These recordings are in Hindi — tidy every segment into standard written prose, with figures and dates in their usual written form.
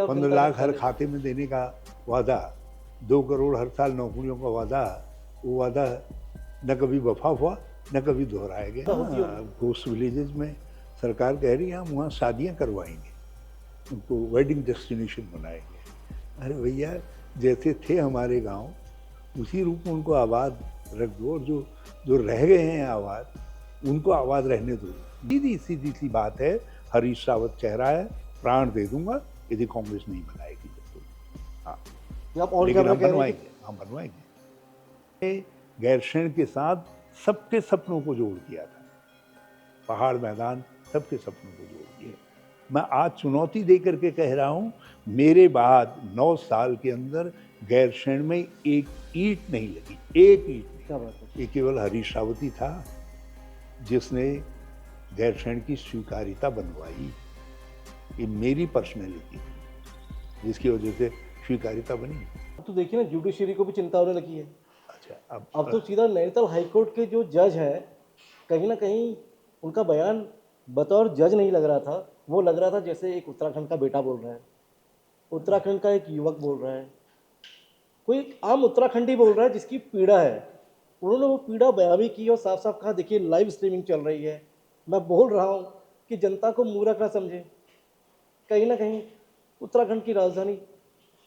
और 15 लाख हर खाते में देने का वादा, 2 करोड़ हर साल नौकरियों का वादा, वो वादा न कभी वफा हुआ न कभी दोहराया गया। होती होगी। घोस्ट विलेजेस में सरकार कह रही है हम वहाँ शादियाँ करवाएंगे, उनको वेडिंग डेस्टिनेशन बनाएंगे। अरे भैया, जैसे थे हमारे गांव उसी रूप में उनको आबाद रख दो, और जो जो रह गए हैं आबाद उनको आबाद रहने दो। सीधी सीधी सी बात है, हरीश रावत कह रहा है प्राण दे दूंगा यदि कांग्रेस नहीं बनाएगी तो। हाँ, आप और लेकिन क्या हम कह रहे हैं बनवाएंगे, हम बनवाएंगे। गैरसैंण के साथ सबके सपनों को जोड़ दिया था, पहाड़ मैदान सबके सपनों को जोड़ दिया। मैं आज चुनौती दे करके कह रहा हूँ, मेरे बाद 9 साल के अंदर गैरसैंण में एक ईंट नहीं लगी, एक ईंट नहीं। क्या बात है? ये केवल हरीश रावत ही था जिसने गैरसैंण की स्वीकार्यता बनवाई। ये मेरी पर्सनैलिटी जिसकी वजह से स्वीकार्यता बनी। अब तो देखिए ना, जुडिशरी को भी चिंता होने लगी है। अच्छा, अब तो सीधा नैनीताल हाईकोर्ट के जो जज हैं, कहीं ना कहीं उनका बयान बतौर जज नहीं लग रहा था, वो लग रहा था जैसे एक उत्तराखंड का बेटा बोल रहा है, उत्तराखंड का एक युवक बोल रहा है, कोई एक आम उत्तराखंडी बोल रहा है जिसकी पीड़ा है। उन्होंने वो पीड़ा बयां भी की और साफ साफ कहा, देखिए लाइव स्ट्रीमिंग चल रही है, मैं बोल रहा हूँ कि जनता को मूर्ख ना समझे। कहीं ना कहीं उत्तराखंड की राजधानी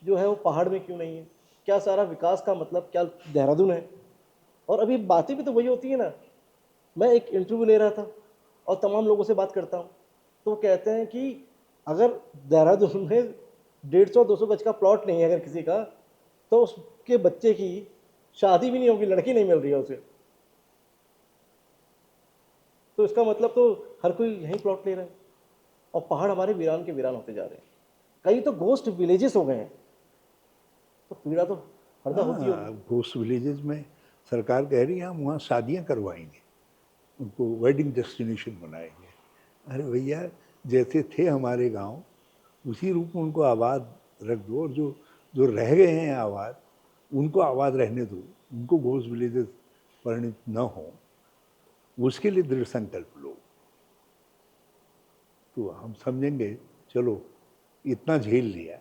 जो है वो पहाड़ में क्यों नहीं है? क्या सारा विकास का मतलब क्या देहरादून है? और अभी बातें भी तो वही होती है ना। मैं एक इंटरव्यू ले रहा था और तमाम लोगों से बात करता हूँ, तो वो कहते हैं कि अगर देहरादून में 150-200 गज का प्लॉट नहीं है अगर किसी का, तो उसके बच्चे की शादी भी नहीं होगी, लड़की नहीं मिल रही है उसे। तो इसका मतलब तो हर कोई यहीं प्लॉट ले रहा है और पहाड़ हमारे वीरान के वीरान होते जा रहे हैं। कई तो गोस्ट विलेजेस हो गए हैं, तो पीड़ा तो हरदा होती होगी। घोस्ट विलेजेस में सरकार कह रही है हम वहाँ शादियाँ करवाएंगे, उनको वेडिंग डेस्टिनेशन बनाएंगे। अरे भैया, जैसे थे हमारे गांव उसी रूप में उनको आबाद रख दो, और जो जो रह गए हैं आबाद उनको आबाद रहने दो, उनको घोस्ट विलेजेस परिणित न हो, उसके लिए दृढ़ संकल्प लो। तो हम समझेंगे चलो इतना झेल लिया,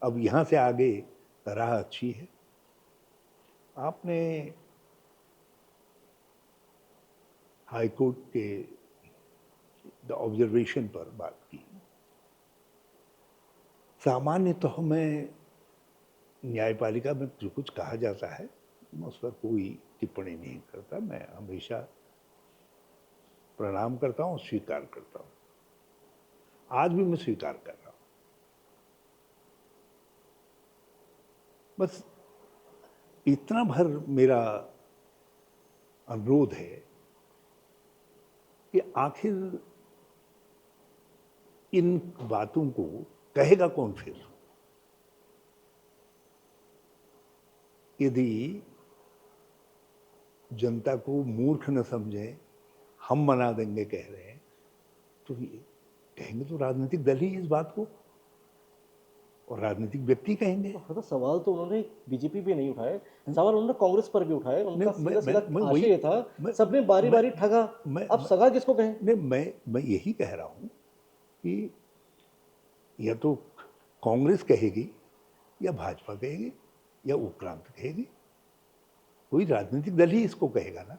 अब यहाँ से आगे राह अच्छी है। आपने हाई कोर्ट के ऑब्जर्वेशन पर बात की। सामान्य तौर में न्यायपालिका में जो कुछ कहा जाता है मैं उस पर कोई टिप्पणी नहीं करता। मैं हमेशा प्रणाम करता हूँ, स्वीकार करता हूँ। आज भी मैं स्वीकार कर रहा हूँ। बस इतना भर मेरा अनुरोध है कि आखिर इन बातों को कहेगा कौन फिर? यदि जनता को मूर्ख न समझे, हम मना देंगे कह रहे हैं, तो ये कहेंगे तो राजनीतिक दल ही इस बात को, और राजनीतिक व्यक्ति कहेंगे। तो सवाल तो उन्होंने बीजेपी पे नहीं उठाए, सवाल उन्होंने कांग्रेस पर भी उठाए। उनका सीधा सीधा आशय ये था, सबने बारी बारी ठगा, अब सगा किसको कहें? नहीं, मैं यही कह रहा हूं कि या तो कांग्रेस कहेगी या भाजपा कहेगी या उपक्रांत कहेगी, कोई राजनीतिक दल ही इसको कहेगा ना।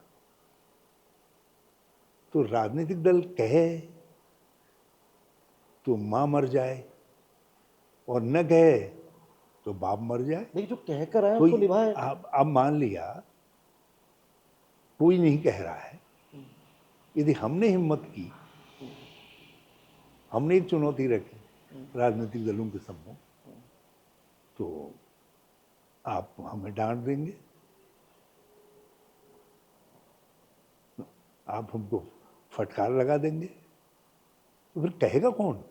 तो राजनीतिक दल कहे तो मां मर जाए और न कहे तो बाप मर जाए। लेकिन जो कह कर आए उसको निभाए। अब मान लिया कोई नहीं कह रहा है, यदि हमने हिम्मत की, हमने एक चुनौती रखी राजनीतिक दलों के सम्मुख, तो आप हमें डांट देंगे, आप हमको फटकार लगा देंगे, तो फिर कहेगा कौन?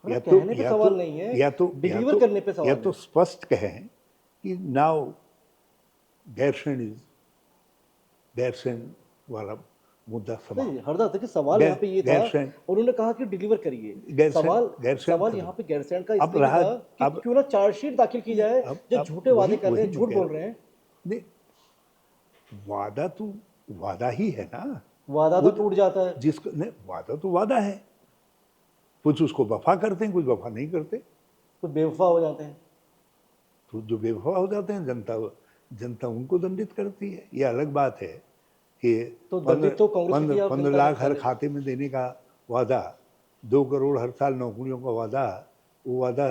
या तो कहने पे सवाल नहीं है, डिलीवर करने पे सवाल है। या तो स्पष्ट कहें कि नाउ गैरसैंण वाला मुद्दा समाप्त। हरदा देखिए, सवाल यहाँ पे ये था, उन्होंने कहा कि डिलीवर करिए। सवाल यहाँ पे गैरसैंण का इसलिए था कि क्यों ना चार्जशीट दाखिल की जाए, जो झूठे वादे कर रहे हैं, झूठ बोल रहे हैं। नहीं, वादा तो वादा ही है ना, वादा तो टूट जाता है। जिसको नहीं, वादा तो वादा है, कुछ उसको वफा करते हैं, कुछ वफा नहीं करते। तो बेवफा हो जाते हैं। तो जो बेवफा हो जाते हैं जनता उनको दंडित करती है। ये अलग बात है कि तो दंडित तो कांग्रेस की थी, आप 15 जनता लाख हर पहले। खाते में देने का वादा, 2 करोड़ हर साल नौकरियों का वादा, वो वादा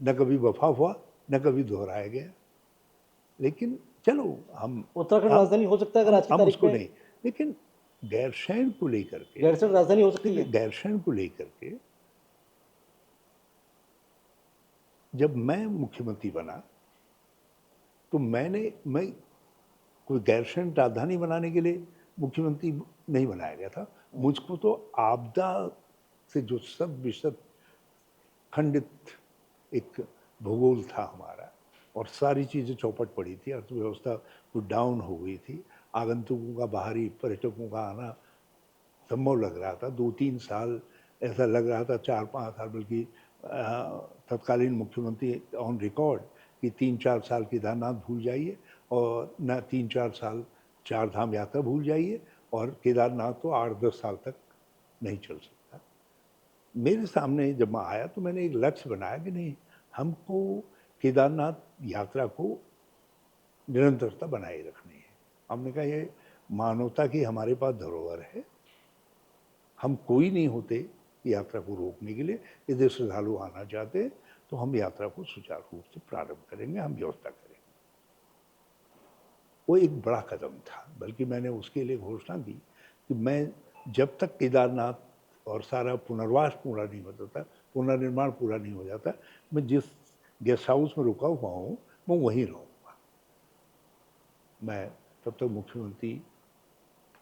न कभी वफा हुआ न कभी दोहराया गया। लेकिन चलो उत्तराखंड हम राजधानी हो सकता है अगर आज की हम तारीख उसको में नहीं, लेकिन गैरसैंण को लेकर के, गैरसैंण राजधानी हो सकती है। गैरसैंण को लेकर के जब मैं मुख्यमंत्री बना तो मैं कोई गैरसैंण राजधानी बनाने के लिए मुख्यमंत्री नहीं बनाया गया था। मुझको तो आपदा से जो शत विशत खंडित एक भूगोल था हमारा, और सारी चीज़ें चौपट पड़ी थी, अर्थव्यवस्था तो डाउन हो गई थी, आगंतुकों का, बाहरी पर्यटकों का आना संभव लग रहा था। 2-3 साल ऐसा लग रहा था, 4-5 साल, बल्कि तत्कालीन मुख्यमंत्री ऑन रिकॉर्ड कि 3-4 साल केदारनाथ भूल जाइए, और न 3-4 साल चार धाम यात्रा भूल जाइए, और केदारनाथ तो 8-10 साल तक नहीं चल सकता। मेरे सामने जब मैं आया तो मैंने एक लक्ष्य बनाया कि नहीं, हमको केदारनाथ यात्रा को निरंतरता बनाए रखनी है। हमने कहा ये मानवता की हमारे पास धरोहर है, हम कोई नहीं होते यात्रा को रोकने के लिए। यदि श्रद्धालु आना चाहते हैं तो हम यात्रा को सुचारू रूप से प्रारंभ करेंगे, हम व्यवस्था करेंगे। वो एक बड़ा कदम था, बल्कि मैंने उसके लिए घोषणा की कि मैं जब तक केदारनाथ और सारा पुनर्वास पूरा नहीं होता था, पुनर्निर्माण पूरा नहीं हो जाता, मैं जिस गेस्ट हाउस में रुका हुआ हूँ मैं वहीं रहूँगा। मैं तब तक मुख्यमंत्री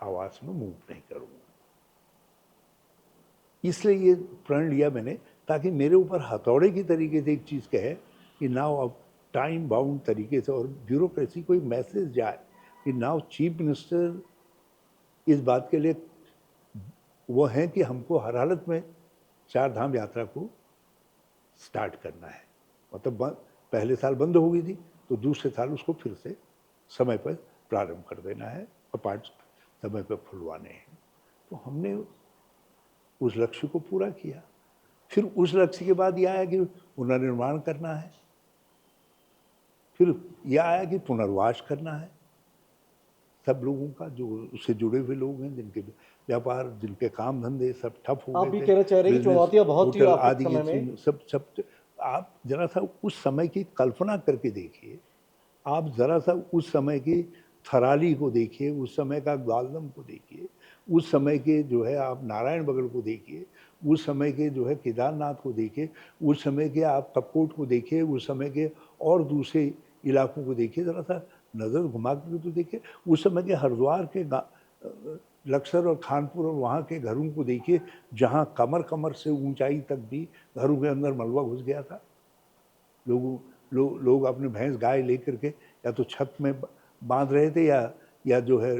आवास में मूव नहीं करूँगा। इसलिए ये प्रण लिया मैंने, ताकि मेरे ऊपर हथौड़े की तरीके से एक चीज़ कहे कि नाउ अब टाइम बाउंड तरीके से, और ब्यूरोक्रेसी को एक मैसेज जाए कि नाउ चीफ मिनिस्टर इस बात के लिए वो हैं कि हमको हर हालत में चार धाम यात्रा को स्टार्ट करना है। मतलब पहले साल बंद हो गई थी तो दूसरे साल उसको फिर से समय पर प्रारंभ कर देना है, कपाट समय पर खुलवाने हैं। तो हमने उस लक्ष्य को पूरा किया। फिर उस लक्ष्य के बाद यह आया कि पुनर्निर्माण करना है, फिर यह आया कि पुनर्वास करना है। सब लोगों का जो उससे जुड़े हुए लोग हैं, जिनके व्यापार, जिनके काम धंधे सब ठप हो आप गए भी थे, कहना चाह रहे हैं कि बिजनेस, चुनौतियां बहुत थी होटल आपके आदि की समय में। चीज सब आप जरा सा उस समय की कल्पना करके देखिए, आप जरा सा उस समय की थराली को देखिए, उस समय का ग्वालदम को देखिए, उस समय के जो है आप नारायणबगड़ को देखिए, उस समय के जो है केदारनाथ को देखिए, उस समय के आप कपकोट को देखिए, उस समय के और दूसरे इलाकों को देखिए, जरा सा नज़र घुमा कर तो देखिए। उस समय के हरिद्वार के लक्सर और खानपुर और वहाँ के घरों को देखिए, जहाँ कमर कमर से ऊंचाई तक भी घरों के अंदर मलबा घुस गया था। लोग अपने भैंस गाय लेकर के या तो छत में बांध रहे थे, या जो है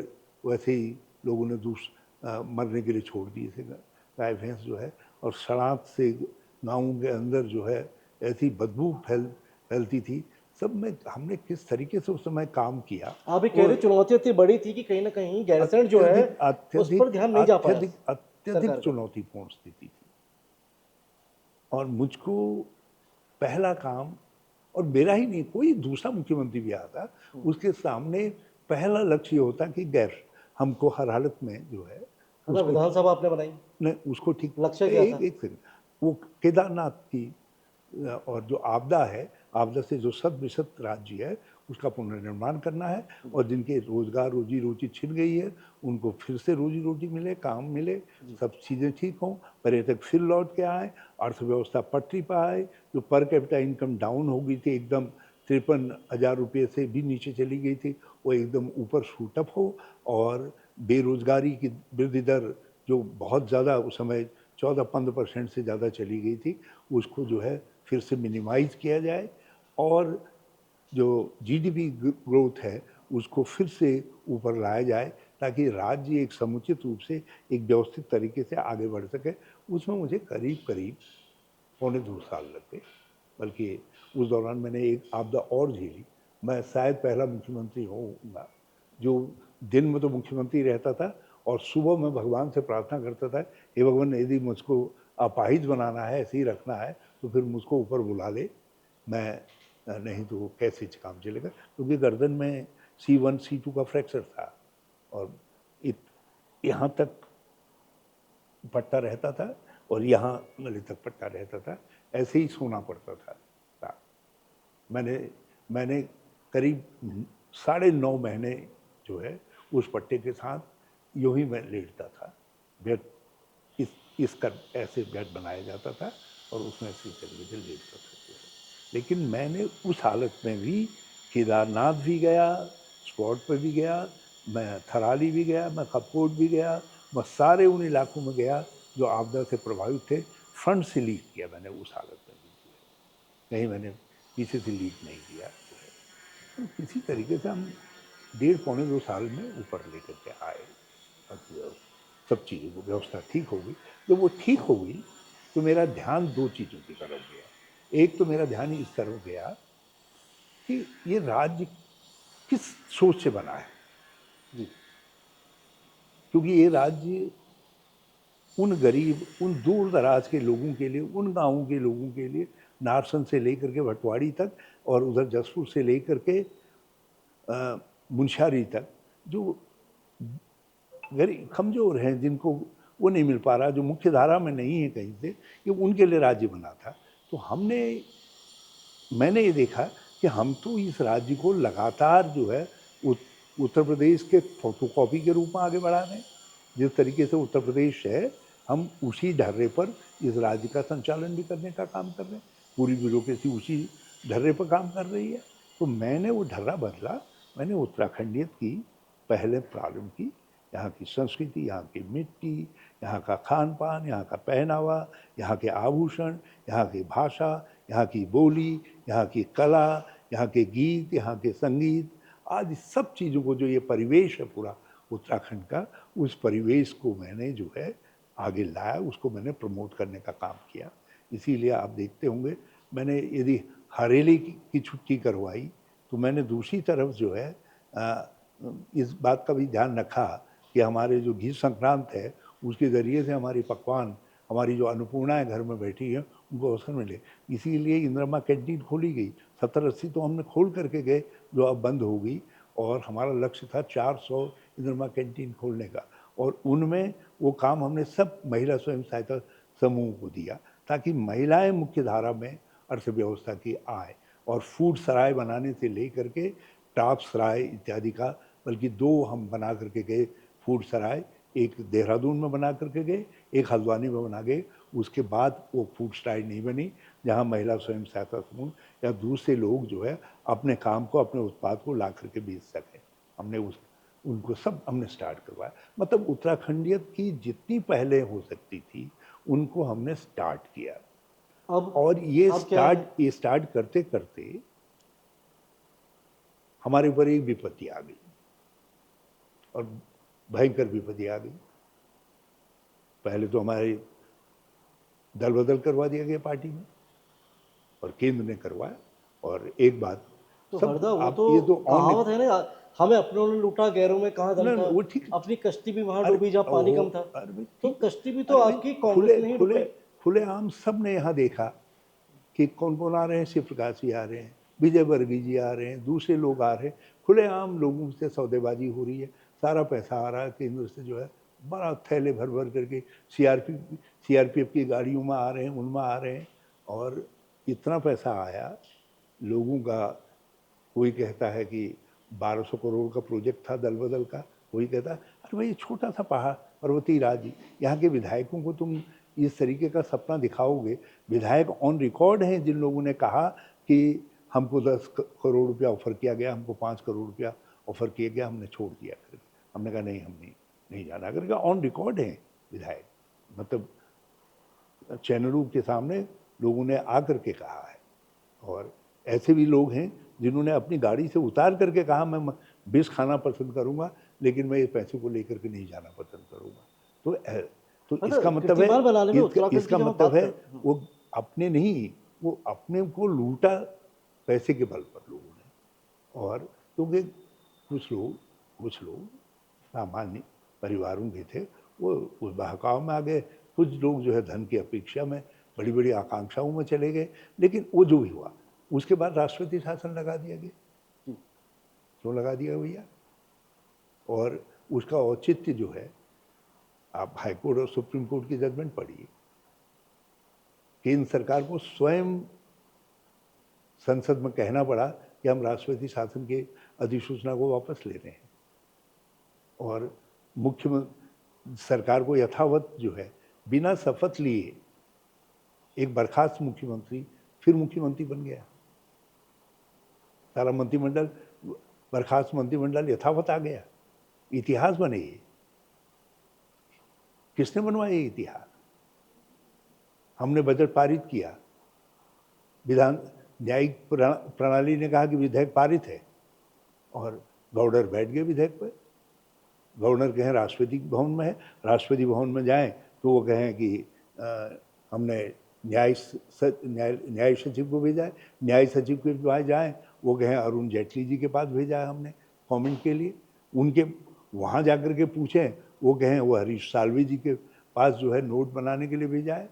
वैसे ही लोगों ने मरने के लिए छोड़ दिए थे गाय भैंस जो है। और सड़ात से गाँवों के अंदर जो है ऐसी बदबू फैलती थी। सब में हमने किस तरीके से उस समय काम किया। आप भी कह रहे और चुनौतियां इतनी बड़ी थी कि कहीं ना कहीं गैरसैंण जो है अत्यधिक उस पर अत्यधिक ध्यान नहीं जा पाया अत्यधिक अत्यधिक सरकार का। चुनौतीपूर्ण स्थिति थी। और मुझको पहला काम, और मेरा ही नहीं, कोई दूसरा मुख्यमंत्री भी आता उसके सामने पहला लक्ष्य ये होता कि हमको हर हालत में जो है मतलब उसको विधानसभा आपने बनाई, उसको ठीक लक्ष्य क्या था? एक सेकंड, वो केदारनाथ की और जो आपदा है, आपदा से जो शत विशत राज्य है उसका पुनर्निर्माण करना है, और जिनके रोजगार रोजी रोटी छिन गई है उनको फिर से रोजी रोटी मिले, काम मिले, सब चीज़ें ठीक हों, पर्यटक फिर लौट के आए, अर्थव्यवस्था पटरी पर आए। जो पर कैपिटा इनकम डाउन हो गई थी एकदम, 53,000 रुपये से भी नीचे चली गई थी, वो एकदम ऊपर शूटअप हो। और बेरोजगारी की वृद्धि दर जो बहुत ज़्यादा उस समय 14-15% से ज़्यादा चली गई थी, उसको जो है फिर से मिनिमाइज़ किया जाए, और जो जीडीपी ग्रोथ है उसको फिर से ऊपर लाया जाए, ताकि राज्य एक समुचित रूप से एक व्यवस्थित तरीके से आगे बढ़ सके। उसमें मुझे करीब करीब 2.25 साल लग गए, बल्कि उस दौरान मैंने एक आपदा और झेली। मैं शायद पहला मुख्यमंत्री होऊंगा जो दिन में तो मुख्यमंत्री रहता था और सुबह मैं भगवान से प्रार्थना करता था, हे भगवान यदि मुझको अपाहिज बनाना है, ऐसे ही रखना है तो फिर मुझको ऊपर बुला ले, मैं नहीं तो कैसे काम चलेगा, क्योंकि गर्दन में C1 C2 का फ्रैक्चर था और यहाँ तक पट्टा रहता था और यहाँ गले तक पट्टा रहता था, ऐसे ही सोना पड़ता था। मैंने करीब 9.5 महीने जो है उस पट्टे के साथ यूँ ही मैं लेटता था। बेड इस कर ऐसे बेड बनाया जाता था और उसमें इसी तरीके से लेटता था। लेकिन मैंने उस हालत में भी केदारनाथ भी गया, स्पॉट पे भी गया, मैं थराली भी गया, मैं कपकोट भी गया, मैं सारे उन इलाकों में गया जो आपदा से प्रभावित थे। फ्रंट से लीड किया मैंने उस हालत में भी, कहीं मैंने पीछे से लीड नहीं किया। तो किसी तरीके से हम 1.5-2 साल में ऊपर लेकर के आए और सब चीज़ों को व्यवस्था ठीक हो गई। जब वो ठीक हो गई तो मेरा ध्यान 2 चीज़ों की तरफ गया। एक तो मेरा ध्यान इस तरफ गया कि ये राज्य किस सोच से बना है, क्योंकि ये राज्य उन गरीब, उन दूर दराज के लोगों के लिए, उन गाँवों के लोगों के लिए, नारसन से लेकर के भटवाड़ी तक और उधर जसपुर से लेकर के मुंशारी तक, जो गरीब कमज़ोर हैं, जिनको वो नहीं मिल पा रहा, जो मुख्य धारा में नहीं है कहीं से, ये उनके लिए राज्य बना था। तो मैंने ये देखा कि हम तो इस राज्य को लगातार जो है उत्तर प्रदेश के फोटोकॉपी के रूप में आगे बढ़ा रहे हैं। जिस तरीके से उत्तर प्रदेश है, हम उसी ढर्रे पर इस राज्य का संचालन भी करने का काम कर रहे हैं। पूरी ब्यूरोक्रेसी उसी ढर्रे पर काम कर रही है। तो मैंने वो ढर्रा बदला, मैंने उत्तराखंडियत की पहले प्रारंभ की। यहाँ की संस्कृति, यहाँ की मिट्टी, यहाँ का खान पान, यहाँ का पहनावा, यहाँ के आभूषण, यहाँ की भाषा, यहाँ की बोली, यहाँ की कला, यहाँ के गीत, यहाँ के संगीत आदि सब चीज़ों को, जो ये परिवेश है पूरा उत्तराखंड का, उस परिवेश को मैंने जो है आगे लाया, उसको मैंने प्रमोट करने का काम किया। इसीलिए आप देखते होंगे, मैंने यदि हरेली की छुट्टी करवाई तो मैंने दूसरी तरफ जो है इस बात का भी ध्यान रखा कि हमारे जो घी संक्रांत है उसके ज़रिए से हमारी पकवान, हमारी जो अन्नपूर्णाएँ घर में बैठी हैं, उनको अवसर मिले। इसीलिए इंदिरा कैंटीन खोली गई। 70-80 तो हमने खोल करके गए, जो अब बंद हो गई, और हमारा लक्ष्य था 400 इंदिरा कैंटीन खोलने का। और उनमें वो काम हमने सब महिला स्वयं सहायता समूह को दिया, ताकि महिलाएं मुख्य धारा में अर्थव्यवस्था की आए। और फूड सराय बनाने से लेकर के टाप सराय इत्यादि का, बल्कि 2 हम बना करके गए फूड सराय। एक देहरादून में बना करके गए, एक हल्द्वानी में बना गए। उसके बाद वो फूड सराय नहीं बनी जहाँ महिला स्वयं सहायता समूह या दूसरे लोग जो है अपने काम को, अपने उत्पाद को ला करके बेच सकें। हमने उनको सब हमने स्टार्ट करवाया। मतलब उत्तराखंडियत की जितनी पहले हो सकती थी उनको हमने स्टार्ट किया। और ये स्टार्ट करते करते हमारे ऊपर एक विपत्ति आ गई, और भयंकर विपत्ति आ गई। पहले तो हमारे दल बदल करवा दिया गया पार्टी में, और केंद्र ने करवाया। और एक बात तो सब हरदा, वो आप तो ये तो कहावत है ना, हमें अपनों ने लूटा गैरों में कहाँ दम था, वो ठीक, अपनी कश्ती भी वहां अरे डूबी जहाँ पानी कम था। अरे तो ठीक, कश्ती भी तो आपकी कांग्रेस ने ही डूबी। खुले आम सब ने यहाँ देखा कि कौन कौन आ रहे हैं। शिव प्रकाश जी आ रहे हैं, विजय वर्गीय जी आ रहे हैं, दूसरे लोग आ रहे हैं। खुले आम लोगों से सौदेबाजी हो रही है, सारा पैसा आ रहा है केंद्र से, जो है बड़ा थैले भर भर करके सीआरपीएफ की गाड़ियों में आ रहे हैं, उनमें आ रहे हैं। और इतना पैसा आया लोगों का। कोई कहता है कि 1200 करोड़ का प्रोजेक्ट था दल बदल का, कोई कहता है अरे भाई छोटा सा पहाड़ पर्वतीय राज्य, यहाँ के विधायकों को तुम इस तरीके का सपना दिखाओगे। विधायक ऑन रिकॉर्ड हैं जिन लोगों ने कहा कि हमको 10 करोड़ रुपया ऑफर किया गया, हमको 5 करोड़ रुपया ऑफर किया गया, हमने छोड़ दिया करके। हमने कहा नहीं, हम नहीं जाना करके। ऑन रिकॉर्ड हैं विधायक, मतलब चैनलों के सामने लोगों ने आकर के कहा है। और ऐसे भी लोग हैं जिन्होंने अपनी गाड़ी से उतार करके कहा मैं विष खाना पसंद करूंगा, लेकिन मैं इस पैसे को लेकर के नहीं जाना पसंद करूंगा। तो इसका मतलब है वो अपने नहीं, वो अपने को लूटा पैसे के बल पर लोगों ने। और क्योंकि कुछ लोग सामान्य परिवारों के थे, वो उस बहकाव में आ गए। कुछ लोग जो है धन की अपेक्षा में बड़ी बड़ी आकांक्षाओं में चले गए, लेकिन वो जो भी हुआ उसके बाद राष्ट्रपति शासन लगा दिया गया। जी। क्यों लगा दिया भैया? और उसका औचित्य जो है, आप हाईकोर्ट और सुप्रीम कोर्ट की जजमेंट पढ़िए। केंद्र सरकार को स्वयं संसद में कहना पड़ा कि हम राष्ट्रपति शासन के अधिसूचना को वापस ले रहे हैं, और मुख्यमंत्री सरकार को यथावत जो है बिना शपथ लिए एक बर्खास्त मुख्यमंत्री फिर मुख्यमंत्री बन गया। सारा मंत्रिमंडल, बर्खास्त मंत्रिमंडल यथावत आ गया। इतिहास बने ये। किसने बनवाया ये इतिहास? हमने बजट पारित किया, विधान न्यायिक प्रणाली ने कहा कि विधेयक पारित है, और गवर्नर बैठ गए विधेयक पर। गवर्नर कहें राष्ट्रपति भवन में है, राष्ट्रपति भवन में जाएं तो वो कहें कि हमने न्याय सचिव को भेजा है, न्याय सचिव के पास जाएं वो कहें अरुण जेटली जी के पास भेजा है हमने कमेंट के लिए। उनके वहाँ जाकर के पूछें, वो कहें वो हरीश साल्वे जी के पास जो है नोट बनाने के लिए भेजा है।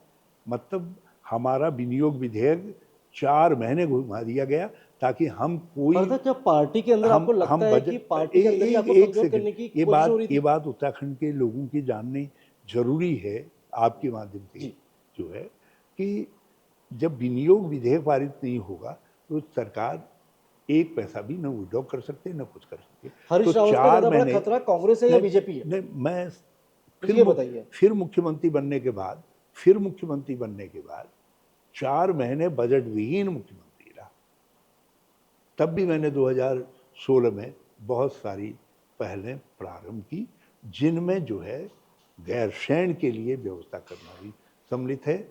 मतलब हमारा विनियोग विधेयक 4 महीने घुमा दिया गया ताकि हम कोई क्या पार्टी के अंदर आपको लगता है कि पार्टी के अंदर ही आपको कमजोर करने की कोशिश हो रही थी? ये बात उत्तराखंड के लोगों की जाननी जरूरी है आपके माध्यम से, जो है कि जब विनियोग विधेयक पारित नहीं होगा तो सरकार एक पैसा भी न विड्रॉ कर सकते न कुछ कर सकते। हरीश रावत का ज्यादा बड़ा खतरा कांग्रेस है या बीजेपी है? नहीं, मैं बताइए। फिर मुख्यमंत्री बनने के बाद 4 महीने बजट विहीन मुख्यमंत्री रहा। तब भी मैंने 2016 में बहुत सारी पहलें प्रारंभ की, जिनमें जो है गैरसैंण के लिए व्यवस्था करना भी सम्मिलित है।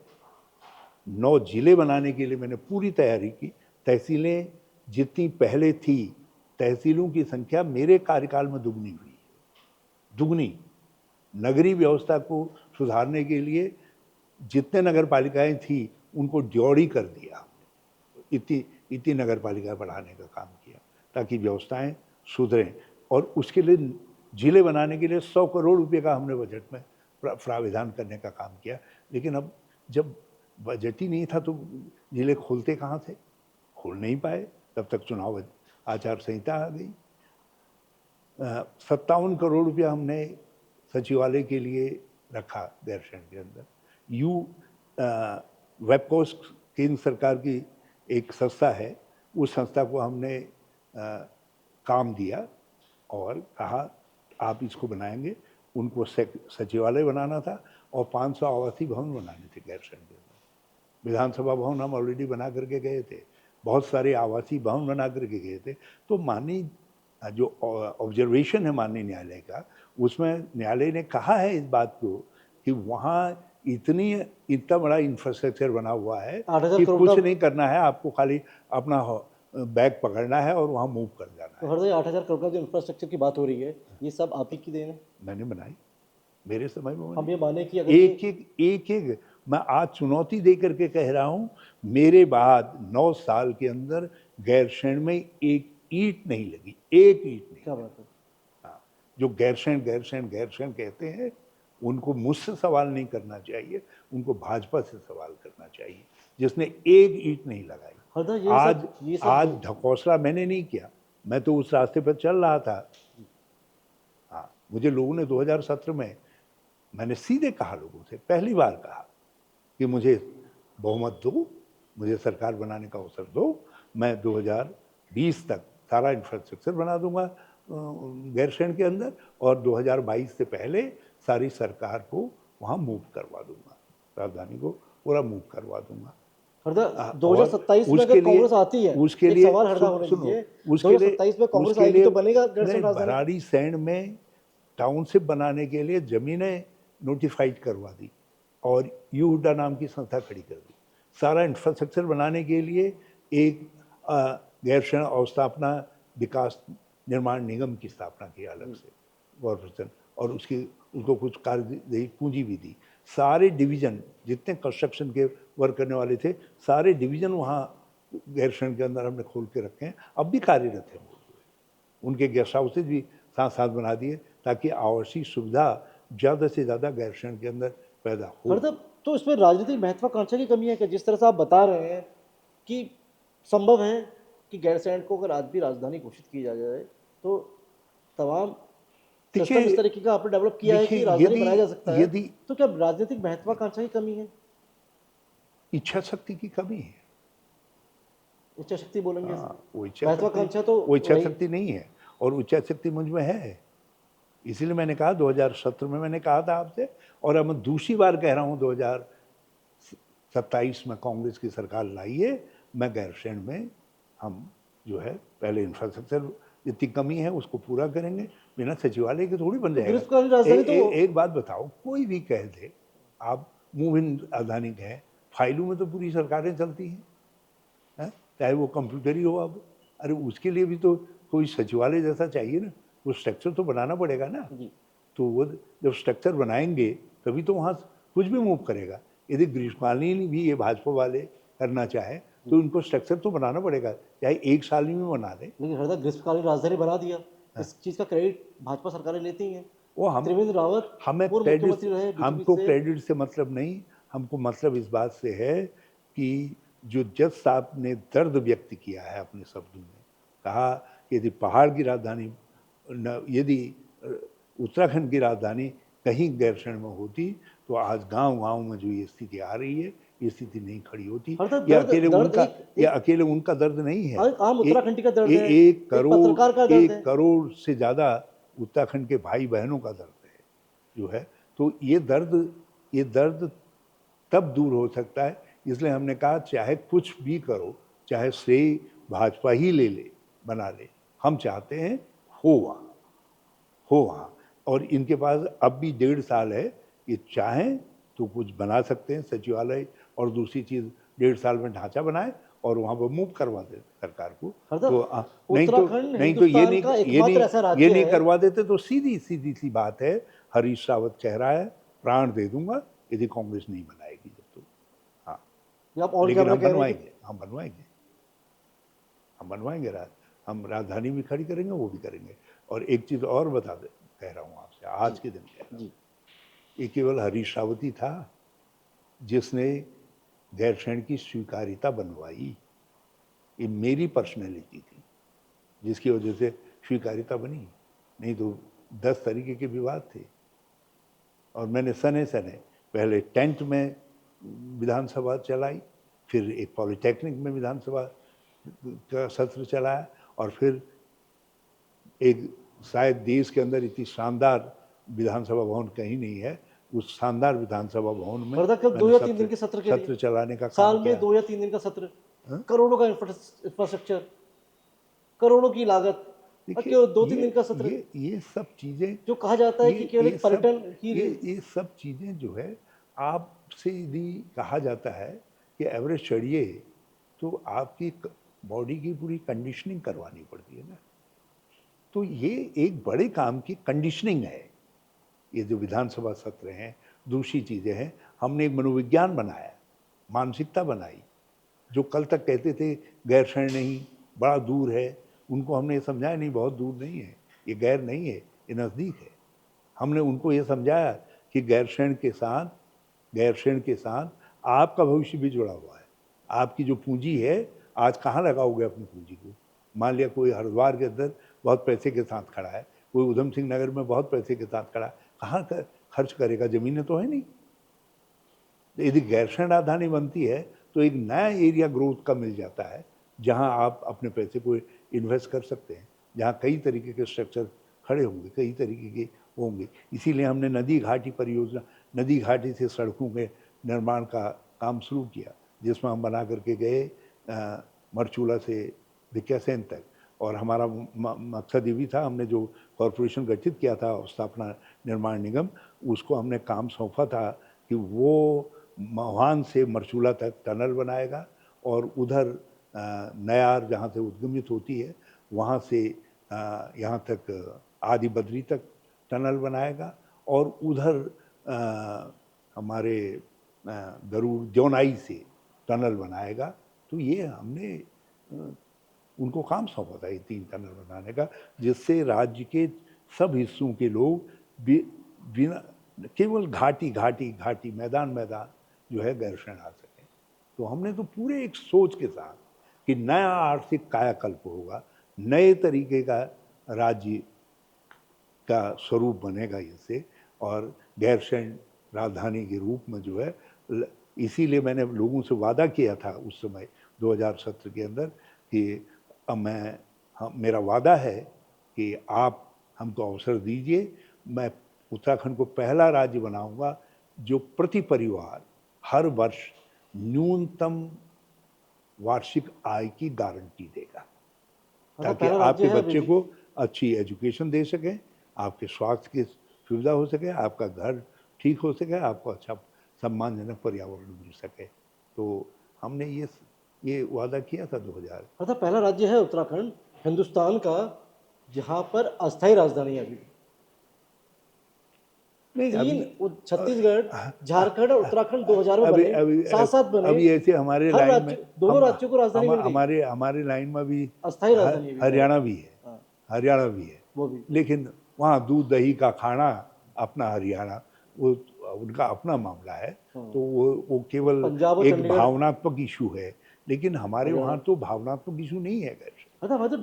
9 जिले बनाने के लिए मैंने पूरी तैयारी की। तहसीलें जितनी पहले थी, तहसीलों की संख्या मेरे कार्यकाल में दुगनी हुई, दुगनी। नगरीय व्यवस्था को सुधारने के लिए जितने नगर पालिकाएँ थी उनको ड्योढ़ी कर दिया। इतनी नगर पालिका बढ़ाने का काम किया ताकि व्यवस्थाएं सुधरें, और उसके लिए जिले बनाने के लिए 100 करोड़ रुपए का हमने बजट में प्राविधान करने का काम किया। लेकिन अब जब बजट ही नहीं था तो जिले खोलते कहाँ थे? खोल नहीं पाए। तब तक चुनाव आचार संहिता आ गई। 57 करोड़ रुपया हमने सचिवालय के लिए रखा गैरसैंण के अंदर। वेबकोस केंद्र सरकार की एक संस्था है, उस संस्था को हमने काम दिया और कहा आप इसको बनाएंगे। उनको सचिवालय बनाना था और 500 आवासीय भवन बनाने थे गैरसैंण के अंदर। विधानसभा भवन हम ऑलरेडी बना करके गए थे, बहुत सारे आवासीय भवन बना करके गए थे। तो माननीय जो ऑब्जर्वेशन है माननीय न्यायालय का, उसमें न्यायालय ने कहा है इस बात को कि वहाँ इतना बड़ा इंफ्रास्ट्रक्चर बना हुआ है कि कुछ नहीं करना है, आपको खाली अपना बैग पकड़ना है और वहाँ मूव कर जाना है। तो हरदय 8,000 करोड़ का जो इंफ्रास्ट्रक्चर की बात हो रही है, ये सब आप ही की देन है? मैंने बनाई, मेरे समय में। हम ये माने कि अगर एक मैं आज चुनौती दे करके कह रहा हूँ, मेरे बाद 9 साल के अंदर गैरसैंण में एक ईंट नहीं लगी, एक ईंट नहीं। क्या बात है? हाँ, जो गैरसैंण कहते हैं उनको मुझसे सवाल नहीं करना चाहिए, उनको भाजपा से सवाल करना चाहिए, जिसने एक ईंट नहीं लगाई। आज ढकोसला मैंने नहीं किया, मैं तो उस रास्ते पर चल रहा था। हाँ, मुझे लोगों ने 2017 में, मैंने सीधे कहा लोगों से, पहली बार कहा कि मुझे बहुमत दो, मुझे सरकार बनाने का अवसर दो, मैं 2020 तक सारा इंफ्रास्ट्रक्चर बना दूंगा गैरसैंण के अंदर, और 2022 से पहले सारी सरकार को वहाँ मूव करवा दूंगा, राजधानी को पूरा मूव करवा दूंगा। 2027 में अगर कांग्रेस आती है, उसके लिए सवाल हरदा होने दीजिए, 2027 में कांग्रेस आएगी तो बनेगा गैरसैंण राजधानी? भराड़ीसैंण में टाउनशिप बनाने के लिए जमीनें नोटिफाइड करवा दी और यू हुड्डा नाम की संस्था खड़ी कर दी। सारा इंफ्रास्ट्रक्चर बनाने के लिए एक गैरसैंण अवस्थापना विकास निर्माण निगम की स्थापना की अलग से कॉर्पोरेशन, और उसको कुछ कार्य पूंजी भी दी। सारे डिवीज़न जितने कंस्ट्रक्शन के वर्क करने वाले थे, सारे डिवीज़न वहाँ गैरसैंण के अंदर हमने खोल के रखे हैं, अब भी कार्यरत हैं। उनके गेस्ट हाउसेज भी साथ साथ बना दिए ताकि आवासीय सुविधा ज़्यादा से ज़्यादा गैरसैंण के अंदर पैदा हो। तो तो इसमें राजनीतिक महत्वाकांक्षा की कमी है क्या? जिस तरह से आप बता रहे हैं कि संभव है कि गैरसैंण को अगर आज भी राजधानी घोषित की जा जाए तो तमाम सिस्टम इस देखिए तरीके का आपने डेवलप किया है देखिए कि राजधानी यदि बनाया जा सकता है, यदि तो क्या राजनीतिक महत्वाकांक्षा की कमी है? इच्छा शक्ति की कमी है। इच्छा शक्ति बोलेंगे इसे? हाँ, महत्वाकांक्षा तो वो इच्छा रही। शक्ति नहीं है, और वो इच्छा शक्ति मुझ में है। इसीलिए मैंने कहा 2017 में मैंने कहा था आपसे, और अब मैं दूसरी बार कह रहा हूँ 2027 में कांग्रेस की सरकार लाइए, मैं गैरसैंण में हम जो है पहले इंफ्रास्ट्रक्चर जितनी कमी है उसको पूरा करेंगे, बिना सचिवालय के थोड़ी बन तो जाएगा। ग्रीष्मकालीन राजधानी तो एक बात बताओ, कोई भी कह दे आप मूव इन राजधानी कहें, फाइलों में तो पूरी सरकारें चलती हैं, हैं? चाहे वो कंप्यूटर ही हो अब। अरे उसके लिए भी तो कोई सचिवालय जैसा चाहिए ना, वो स्ट्रक्चर तो बनाना पड़ेगा ना। जी। तो वो जब स्ट्रक्चर बनाएंगे तभी तो वहाँ कुछ भी मूव करेगा। यदि ग्रीष्मकालीन भी ये भाजपा वाले करना चाहे तो उनको स्ट्रक्चर तो बनाना पड़ेगा, चाहे 1 साल में बना लें। लेकिन हरदा ग्रीष्मकालीन राजधानी बना दिया, इस चीज़ का क्रेडिट भाजपा सरकारें लेती ही हैं। वो हम त्रिवेंद्र रावत हमें पूर्व क्रेडिट मुख्यमंत्री रहे बीजेपी हमको से। क्रेडिट से मतलब नहीं, हमको मतलब इस बात से है कि जो जज साहब ने दर्द व्यक्त किया है अपने शब्दों में, कहा कि यदि पहाड़ की राजधानी यदि उत्तराखंड की राजधानी कहीं गैरसैंण में होती तो आज गांव-गांव में जो ये स्थिति आ रही है, ये स्थिति नहीं खड़ी होती। हरदा दर्द दर्द ये अकेले उनका दर्द नहीं है। एक आम उत्तराखंडी का दर्द ए, है, एक एक पत्रकार का करोड़ दर्द है। 1 करोड़ से ज़्यादा उत्तराखंड के भाई बहनों का दर्द है जो है। तो ये दर्द तब दूर हो सकता है, इसलिए हमने कहा चाहे कुछ भी करो, चाहे श्रेय भाजपा ही ले बना ले, हम चाहते हैं हो वहाँ। और इनके पास अब भी 1.5 साल है, ये चाहें तो कुछ बना सकते हैं सचिवालय, और दूसरी चीज़ 1.5 साल में ढांचा बनाए और वहाँ पर मूव करवा दें सरकार को। हरदा तो उत्तराखंड नहीं तो हिंदुस्तान का एकमात्र ऐसा ये राज्य नहीं है। करवा देते तो सीधी सी बात है, हरीश रावत कह रहा है प्राण दे दूंगा यदि कांग्रेस नहीं बनाएगी जब तो। हाँ, ये आप ऑन लेकिन कैमरा हम कह रहे हैं कि बनवाएंगे हम राजधानी भी खड़ी करेंगे, वो भी करेंगे। और एक चीज़ और कह रहा हूँ आपसे, आज के दिन कह रहा हूँ, जी ये केवल हरीश रावत ही था जिसने गैरसैंण की स्वीकार्यता बनवाई। ये मेरी पर्सनैलिटी थी जिसकी वजह से स्वीकार्यता बनी, नहीं तो 10 तरीके के विवाद थे। और मैंने सने पहले टेंट में विधानसभा चलाई, फिर एक पॉलिटेक्निक में विधानसभा का सत्र चलाया, और फिर एक शायद देश के अंदर इतनी शानदार विधानसभा भवन कहीं नहीं है, उस शानदार विधानसभा भवन में हरदा कब 2 या 3 दिन के सत्र के लिए सत्र चलाने का साल काम में किया। 2 या 3 दिन का सत्र, करोड़ों का इंफ्रास्ट्रक्चर, करोड़ों की लागत, और देखिए केवल 2-3 दिन का सत्र। ये सब चीज़ें जो कहा जाता है कि केवल एक पर्यटन ही ये सब चीज़ें जो है, आपसे यदि कहा जाता है कि एवरेज चढ़िए तो आपकी बॉडी की पूरी कंडीशनिंग करवानी पड़ती है ना। तो ये एक बड़े काम की कंडीशनिंग है, ये जो विधानसभा सत्र हैं, दूसरी चीज़ें हैं। हमने एक मनोविज्ञान बनाया, मानसिकता बनाई। जो कल तक कहते थे गैरसैंण नहीं, बड़ा दूर है, उनको हमने ये समझाया नहीं, बहुत दूर नहीं है, ये गैर नहीं है, ये नज़दीक है। हमने उनको ये समझाया कि गैरसैंण के साथ आपका भविष्य भी जुड़ा हुआ है। आपकी जो पूंजी है, आज कहाँ लगाओगे अपनी पूंजी को? मान लिया कोई हरिद्वार के अंदर बहुत पैसे के साथ खड़ा है, कोई उधम सिंह नगर में बहुत पैसे के साथ खड़ा है, कहाँ खर्च करेगा? ज़मीनें तो है नहीं। यदि गैरसैंण राजधानी बनती है तो एक नया एरिया ग्रोथ का मिल जाता है, जहां आप अपने पैसे को इन्वेस्ट कर सकते हैं, जहां कई तरीके के स्ट्रक्चर खड़े होंगे, कई तरीके के होंगे। इसीलिए हमने नदी घाटी परियोजना, नदी घाटी से सड़कों के निर्माण का काम शुरू किया, जिसमें हम बना करके गए मरचूला से भिकियासैंण तक। और हमारा मकसद ये भी था, हमने जो कॉरपोरेशन गठित किया था स्थापना निर्माण निगम, उसको हमने काम सौंपा था कि वो महुआन से मरचूला तक टनल बनाएगा, और उधर नयार जहाँ से उद्गमित होती है वहाँ से यहाँ तक आदि बद्री तक टनल बनाएगा, और उधर हमारे गरुड़ जौनाई से टनल बनाएगा। तो ये हमने उनको काम सौंपा था, ये 3 टनल बनाने का, जिससे राज्य के सब हिस्सों के लोग बिना केवल घाटी मैदान जो है गैरसैंण आ सके। तो हमने तो पूरे एक सोच के साथ कि नया आर्थिक कायाकल्प होगा, नए तरीके का राज्य का स्वरूप बनेगा इससे, और गैरसैंण राजधानी के रूप में जो है, इसीलिए मैंने लोगों से वादा किया था उस समय 2017 के अंदर कि अब मेरा वादा है कि आप हमको अवसर दीजिए, मैं उत्तराखंड को पहला राज्य बनाऊंगा जो प्रति परिवार हर वर्ष न्यूनतम वार्षिक आय की गारंटी देगा, ताकि पहला राज्य आपके है बच्चे को अच्छी एजुकेशन दे सके, आपके स्वास्थ्य की सुविधा हो सके, आपका घर ठीक हो सके, आपको अच्छा सम्मानजनक पर्यावरण मिल सके। तो हमने ये वादा किया था 2000। पहला राज्य है उत्तराखंड हिंदुस्तान का जहां पर अस्थायी राजधानी है। अभी नहीं, तीन छत्तीसगढ़, झारखंड और उत्तराखंड 2000 में बने, साथ बने। अभी ऐसे हमारे लाइन में दोनों राज्यों को राजधानी मिल गई। हमारे लाइन में भी अस्थायी राजधानी हरियाणा भी है, हरियाणा भी है वो भी। लेकिन वहाँ दूध दही का खाना अपना हरियाणा, वो उनका अपना मामला है। तो वो केवल एक भावनात्मक इशू है, लेकिन हमारे वहाँ तो भावनात्मक इशू नहीं है।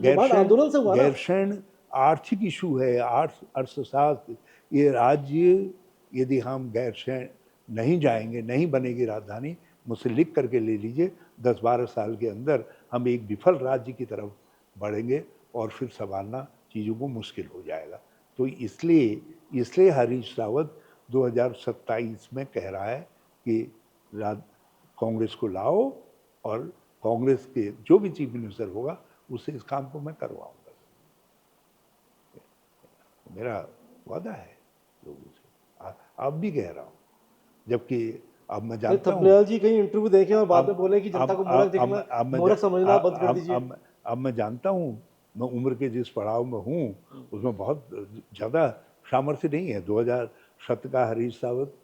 गैरसैंण आर्थिक इशू है, अर्थशास्त्र। ये राज्य यदि हम गैरसैंण नहीं जाएंगे, नहीं बनेगी राजधानी, मुझसे लिख करके ले लीजिए, 10-12 साल के अंदर हम एक विफल राज्य की तरफ बढ़ेंगे और फिर संभालना चीज़ों को मुश्किल हो जाएगा। तो इसलिए हरीश रावत 2027 में कह रहा है कि कांग्रेस को लाओ, और कांग्रेस के जो भी चीफ मिनिस्टर होगा उससे इस काम को मैं करवाऊंगा। मेरा वादा है लोगों से, अब भी कह रहा हूँ, जबकि अब मैं जानता हूँ थपलियाल जी कहीं इंटरव्यू देखे और बाद में बोले कि जनता को मूर्ख देखना, मूर्ख समझना बंद कर दीजिए। अब मैं जानता हूँ, मैं उम्र के जिस पड़ाव में हूँ उसमें बहुत ज़्यादा सामर्थ्य नहीं है। 2007 का हरीश रावत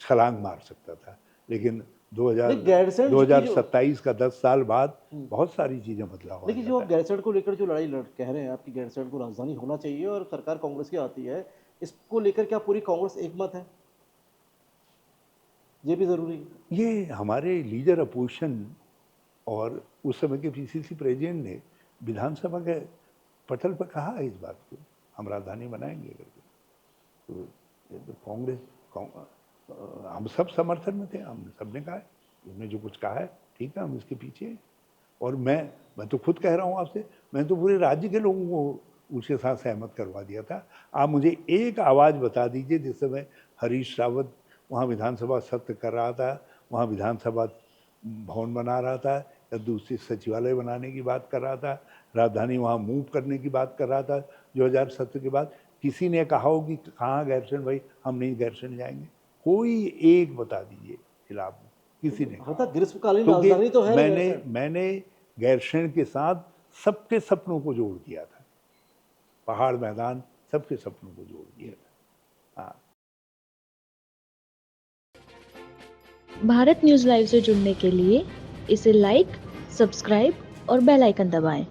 छलांग मार सकता था, लेकिन 2027 का 10 साल बाद बहुत सारी चीजें बदलाव। लेकिन जो गैरसैंण को लेकर जो लड़ाई कह रहे हैं आपकी, गैरसैंण को राजधानी होना चाहिए और सरकार कांग्रेस की आती है, इसको लेकर क्या पूरी कांग्रेस एकमत है? ये भी जरूरी है। ये हमारे लीडर अपोजिशन और उस समय के पीसीसी प्रेसिडेंट ने विधानसभा के पटल पर कहा इस बात को, हम राजधानी बनाएंगे करके। तो कांग्रेस, हम सब समर्थन में थे, हम सबने कहा उसने जो कुछ कहा है ठीक है, हम इसके पीछे हैं। और मैं तो खुद कह रहा हूँ आपसे, मैं तो पूरे राज्य के लोगों को उसके साथ सहमत करवा दिया था। आप मुझे एक आवाज़ बता दीजिए जिस समय हरीश रावत वहाँ विधानसभा सत्र कर रहा था, वहाँ विधानसभा भवन बना रहा था, या दूसरी सचिवालय बनाने की बात कर रहा था, राजधानी वहाँ मूव करने की बात कर रहा था 2017 के बाद, किसी ने कहा हो कि कहाँ गैरसैंण भाई, हम नहीं गैरसैंण जाएंगे? कोई एक बता दीजिए खिलाफ में, किसी ने कहा? ग्रीष्मकालीन राजधानी तो है। मैंने गैरसैंण के साथ सबके सपनों को जोड़ दिया था, पहाड़ मैदान सबके सपनों को जोड़ दिया था। हाँ। भारत न्यूज़ लाइव से जुड़ने के लिए इसे लाइक, सब्सक्राइब और बेल आइकन दबाएं।